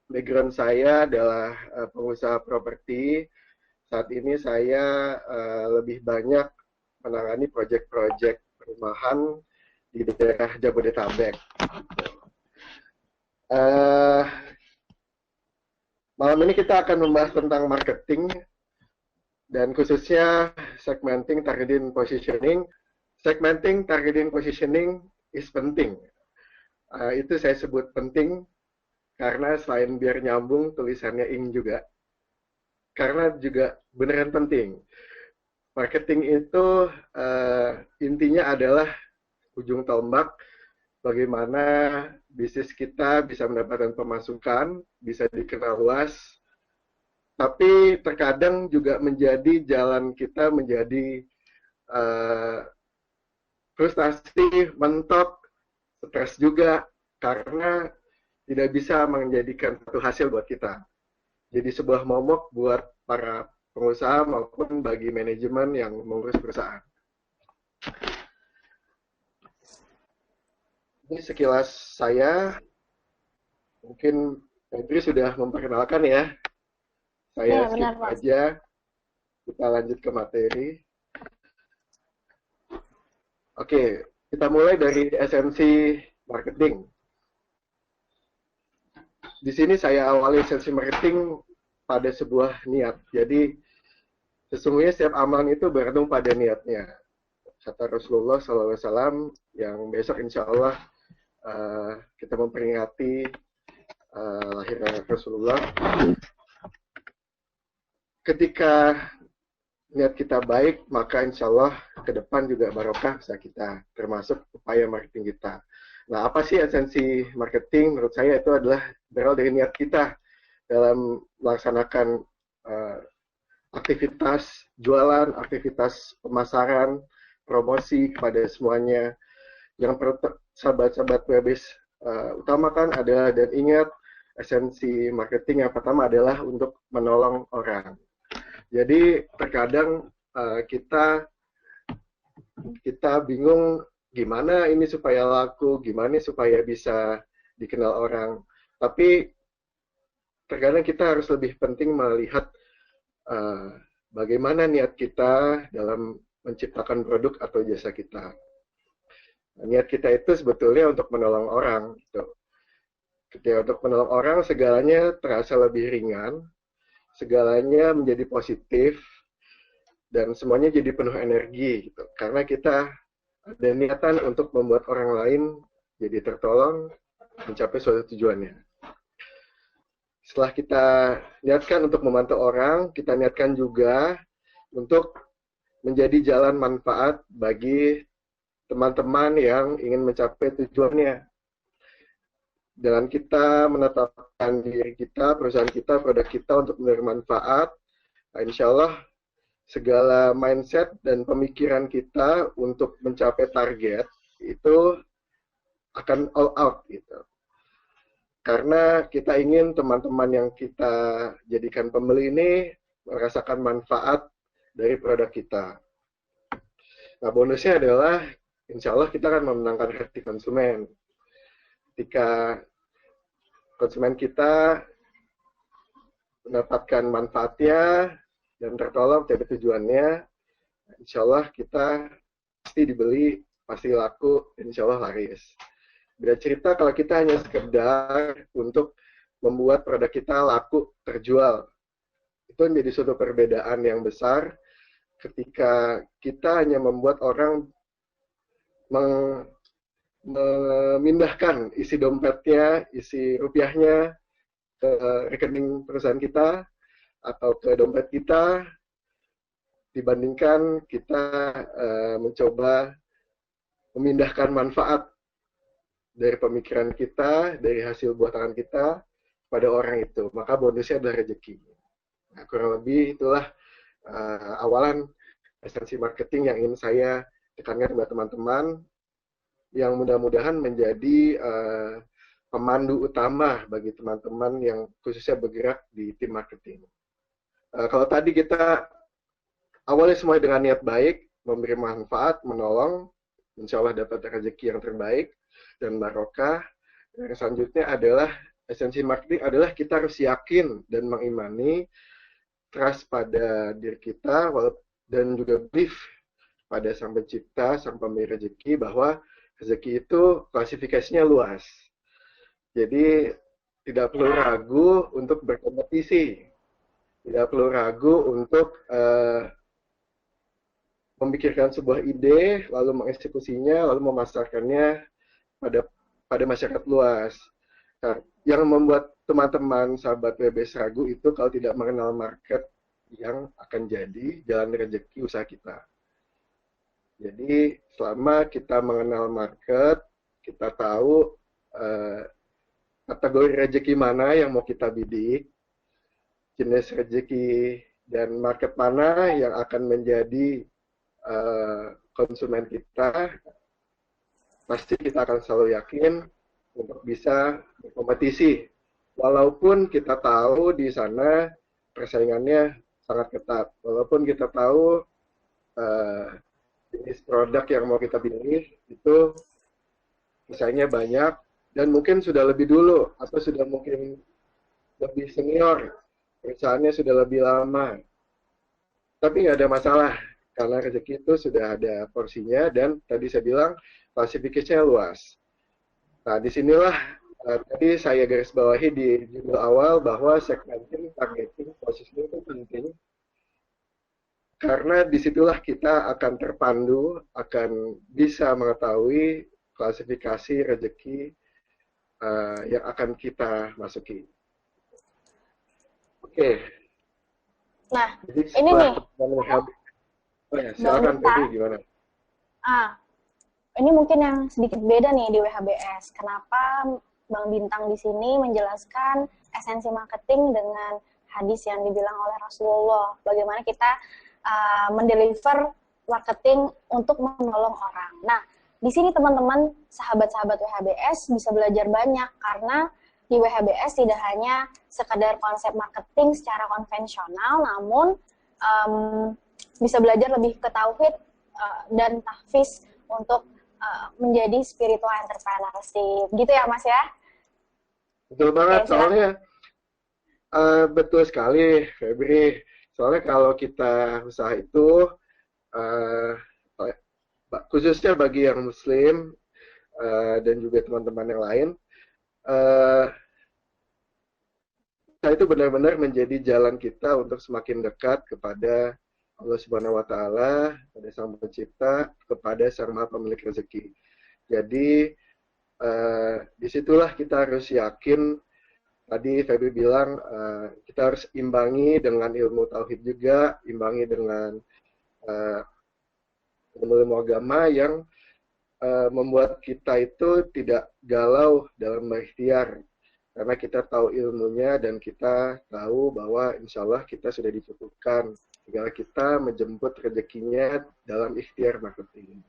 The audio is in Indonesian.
background saya adalah pengusaha properti. Saat ini saya lebih banyak menangani proyek-proyek perumahan di daerah Jabodetabek. Malam ini kita akan membahas tentang marketing dan khususnya segmenting, targeting, positioning. Segmenting, targeting, positioning is penting. Itu saya sebut penting karena selain biar nyambung tulisannya ing juga, karena juga beneran penting. Marketing itu intinya adalah ujung tombak bagaimana bisnis kita bisa mendapatkan pemasukan, bisa dikenal luas, tapi terkadang juga menjadi jalan kita menjadi frustasi, mentok, stres juga, karena tidak bisa menjadikan satu hasil buat kita. Jadi sebuah momok buat para pengusaha maupun bagi manajemen yang mengurus perusahaan. Ini sekilas saya, mungkin Febri sudah memperkenalkan ya. Saya skip aja, kita lanjut ke materi. Oke, kita mulai dari esensi marketing. Di sini saya awali esensi marketing pada sebuah niat. Jadi sesungguhnya setiap amalan itu bergantung pada niatnya. Kata Rasulullah SAW yang besok insya Allah kita memperingati lahirnya Rasulullah. Ketika niat kita baik, maka insya Allah ke depan juga barokah bisa kita, termasuk upaya marketing kita. Nah, apa sih esensi marketing? Menurut saya itu adalah berawal dari niat kita dalam melaksanakan aktivitas jualan, aktivitas pemasaran, promosi kepada semuanya. Yang perlu sahabat-sahabat webis utamakan adalah, dan ingat, esensi marketing yang pertama adalah untuk menolong orang. Jadi terkadang kita bingung gimana ini supaya laku, gimana supaya bisa dikenal orang. Tapi terkadang kita harus lebih penting melihat bagaimana niat kita dalam menciptakan produk atau jasa kita. Niat kita itu sebetulnya untuk menolong orang. Gitu. Ketika untuk menolong orang, segalanya terasa lebih ringan, segalanya menjadi positif, dan semuanya jadi penuh energi. Gitu. Karena kita ada niatan untuk membuat orang lain jadi tertolong, mencapai suatu tujuannya. Setelah kita niatkan untuk membantu orang, kita niatkan juga untuk menjadi jalan manfaat bagi teman-teman yang ingin mencapai tujuannya. Dengan kita menetapkan diri kita, perusahaan kita, produk kita untuk memberi manfaat, insya Allah segala mindset dan pemikiran kita untuk mencapai target itu akan all out gitu. Karena kita ingin teman-teman yang kita jadikan pembeli ini merasakan manfaat dari produk kita. Nah, bonusnya adalah insya Allah kita akan memenangkan hati konsumen. Ketika konsumen kita mendapatkan manfaatnya dan tertolong dari tujuannya, insya Allah kita pasti dibeli, pasti laku, insya Allah laris. Beda cerita kalau kita hanya sekedar untuk membuat produk kita laku, terjual. Itu menjadi suatu perbedaan yang besar ketika kita hanya membuat orang memindahkan isi dompetnya, isi rupiahnya ke rekening perusahaan kita atau ke dompet kita, dibandingkan kita mencoba memindahkan manfaat dari pemikiran kita, dari hasil buat tangan kita pada orang itu. Maka bonusnya adalah rezeki. Nah, kurang lebih itulah awalan esensi marketing yang ingin saya tekankan kepada teman-teman, yang mudah-mudahan menjadi pemandu utama bagi teman-teman yang khususnya bergerak di tim marketing. Kalau tadi kita awalnya semua dengan niat baik, memberi manfaat, menolong, insya Allah dapat rezeki yang terbaik dan barokah. Yang selanjutnya adalah esensi marketing adalah kita harus yakin dan mengimani, trust pada diri kita, dan juga belief pada Sang Pencipta, Sang Pemberi rezeki, bahwa rezeki itu klasifikasinya luas. Jadi tidak perlu ragu untuk berkompetisi, tidak perlu ragu untuk memikirkan sebuah ide, lalu mengeksekusinya, lalu memasarkannya pada masyarakat luas. Nah, yang membuat teman-teman sahabat WBS ragu itu kalau tidak mengenal market yang akan jadi jalan rezeki usaha kita. Jadi selama kita mengenal market, kita tahu kategori rezeki mana yang mau kita bidik, jenis rezeki dan market mana yang akan menjadi konsumen kita, pasti kita akan selalu yakin untuk bisa berkompetisi. Walaupun kita tahu di sana persaingannya sangat ketat, walaupun kita tahu jenis produk yang mau kita pilih itu misalnya banyak dan mungkin sudah lebih dulu atau sudah mungkin lebih senior, perusahaannya sudah lebih lama. Tapi nggak ada masalah karena rezeki itu sudah ada porsinya dan tadi saya bilang klasifikasinya luas. Nah, disinilah tadi saya garis bawahi di judul awal bahwa segmenting, targeting, positioning itu penting. Karena disitulah kita akan terpandu, akan bisa mengetahui klasifikasi rezeki yang akan kita masuki. Oke. Nah, jadi ini nih. Oh ya, silakan Feby, gimana? Ini mungkin yang sedikit beda nih di WHBS. Kenapa Bang Bintang di sini menjelaskan esensi marketing dengan hadis yang dibilang oleh Rasulullah. Bagaimana kita mendeliver marketing untuk menolong orang. Nah, di sini teman-teman, sahabat-sahabat WHBS bisa belajar banyak karena di WHBS tidak hanya sekadar konsep marketing secara konvensional, namun bisa belajar lebih ke tauhid dan tahfiz untuk menjadi spiritual entrepreneurship. Gitu ya, Mas ya? Betul banget, soalnya betul sekali, Febri. Soalnya kalau kita usaha itu, khususnya bagi yang Muslim dan juga teman-teman yang lain, itu benar-benar menjadi jalan kita untuk semakin dekat kepada Allah Subhanahu wa Ta'ala, kepada Sang Pencipta, kepada Sang Maha Pemilik rezeki. Jadi disitulah kita harus yakin. Tadi Feby bilang kita harus imbangi dengan ilmu tauhid juga, imbangi dengan ilmu agama yang membuat kita itu tidak galau dalam berikhtiar. Karena kita tahu ilmunya dan kita tahu bahwa insya Allah kita sudah dicukupkan. Tinggal kita menjemput rezekinya dalam ikhtiar marketing.